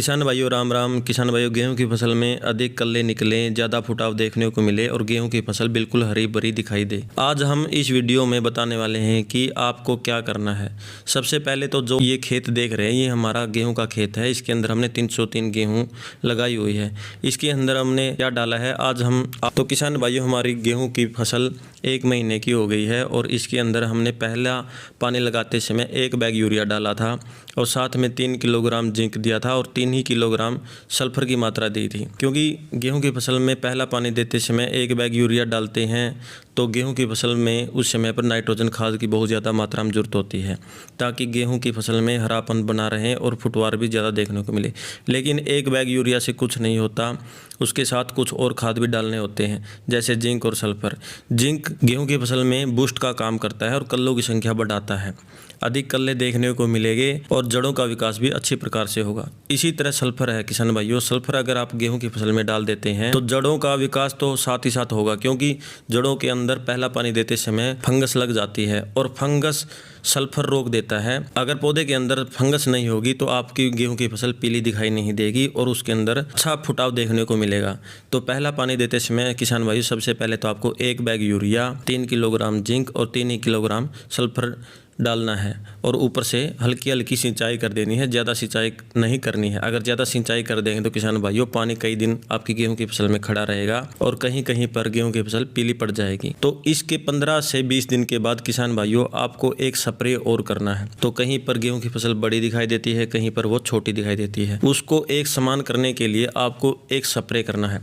किसान भाइयों राम राम। किसान भाइयों, गेहूं की फसल में अधिक कल्ले निकलें, ज़्यादा फुटाव देखने को मिले और गेहूं की फसल बिल्कुल हरी भरी दिखाई दे। आज हम इस वीडियो में बताने वाले हैं कि आपको क्या करना है। सबसे पहले तो जो ये खेत देख रहे हैं, ये हमारा गेहूं का खेत है। इसके अंदर हमने 303 गेहूँ लगाई हुई है। इसके अंदर हमने क्या डाला है आज हम तो किसान भाइयों, हमारी गेहूँ की फसल 1 महीने की हो गई है और इसके अंदर हमने पहला पानी लगाते समय 1 बैग यूरिया डाला था और साथ में 3 किलोग्राम जिंक दिया था और 3 ही किलोग्राम सल्फर की मात्रा दी थी। क्योंकि गेहूं की फसल में पहला पानी देते समय 1 बैग यूरिया डालते हैं तो गेहूं की फसल में उस समय पर नाइट्रोजन खाद की बहुत ज़्यादा मात्रा में जरूरत होती है, ताकि गेहूं की फसल में हरापन बना रहे और फुटवार भी ज़्यादा देखने को मिले। लेकिन 1 बैग यूरिया से कुछ नहीं होता, उसके साथ कुछ और खाद भी डालने होते हैं, जैसे जिंक और सल्फर। जिंक गेहूं की फसल में बूस्ट का काम करता है और कल्लों की संख्या बढ़ाता है, अधिक कल्ले देखने को मिलेंगे और जड़ों का विकास भी अच्छी प्रकार से होगा। इसी तरह सल्फर है किसान भाइयों, सल्फर अगर आप गेहूं की फसल में डाल देते हैं तो जड़ों का विकास तो साथ ही साथ होगा, क्योंकि जड़ों के अंदर पहला पानी देते समय फंगस लग जाती है और फंगस सल्फर रोक देता है। अगर पौधे के अंदर फंगस नहीं होगी तो आपकी गेहूं की फसल पीली दिखाई नहीं देगी और उसके अंदर अच्छा फुटाव देखने को मिलेगा। तो पहला पानी देते समय किसान भाई, सबसे पहले तो आपको 1 बैग यूरिया, 3 किलोग्राम जिंक और 3 ही किलोग्राम सल्फर डालना है और ऊपर से हल्की हल्की सिंचाई कर देनी है, ज़्यादा सिंचाई नहीं करनी है। अगर ज़्यादा सिंचाई कर देंगे तो किसान भाइयों, पानी कई दिन आपकी गेहूं की फसल में खड़ा रहेगा और कहीं कहीं पर गेहूं की फसल पीली पड़ जाएगी। तो इसके 15 से 20 दिन के बाद किसान भाइयों, आपको एक स्प्रे और करना है। तो कहीं पर गेहूं की फसल बड़ी दिखाई देती है, कहीं पर वो छोटी दिखाई देती है। उसको एक समान करने के लिए आपको एक स्प्रे करना है।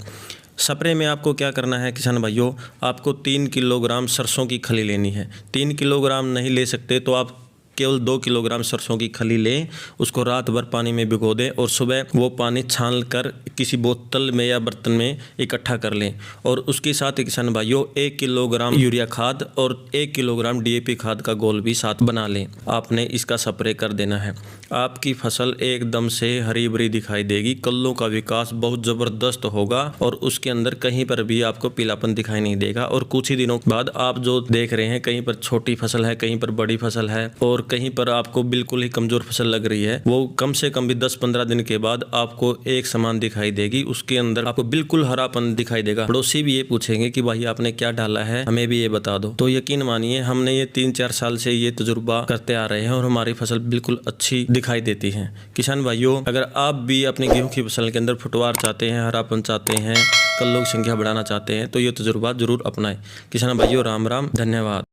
स्प्रे में आपको क्या करना है किसान भाइयों, आपको 3 किलोग्राम सरसों की खली लेनी है। 3 किलोग्राम नहीं ले सकते तो आप केवल 2 किलोग्राम सरसों की खली लें, उसको रात भर पानी में भिगो दें और सुबह वो पानी छान कर किसी बोतल में या बर्तन में इकट्ठा कर लें। और उसके साथ किसान भाइयों 1 किलोग्राम यूरिया खाद और 1 किलोग्राम DAP खाद का घोल भी साथ बना लें। आपने इसका स्प्रे कर देना है। आपकी फसल एकदम से हरी भरी दिखाई देगी, कल्लों का विकास बहुत ज़बरदस्त होगा और उसके अंदर कहीं पर भी आपको पीलापन दिखाई नहीं देगा। और कुछ ही दिनों बाद आप जो देख रहे हैं, कहीं पर छोटी फसल है, कहीं पर बड़ी फसल है और कहीं पर आपको बिल्कुल ही कमजोर फसल लग रही है, वो कम से कम भी 10-15 दिन के बाद आपको एक समान दिखाई देगी। उसके अंदर आपको बिल्कुल हरापन दिखाई देगा। पड़ोसी भी ये पूछेंगे कि भाई आपने क्या डाला है, हमें भी ये बता दो। तो यकीन मानिए, हमने ये 3-4 साल से ये तजुर्बा करते आ रहे हैं और हमारी फसल बिल्कुल अच्छी दिखाई देती है। किसान भाइयों, अगर आप भी अपनी गेहूं की फसल के अंदर फुटवार चाहते हैं, हरापन चाहते हैं, कल्लों की संख्या बढ़ाना चाहते हैं तो ये तजुर्बा जरूर अपनाएं। किसान भाइयों राम राम, धन्यवाद।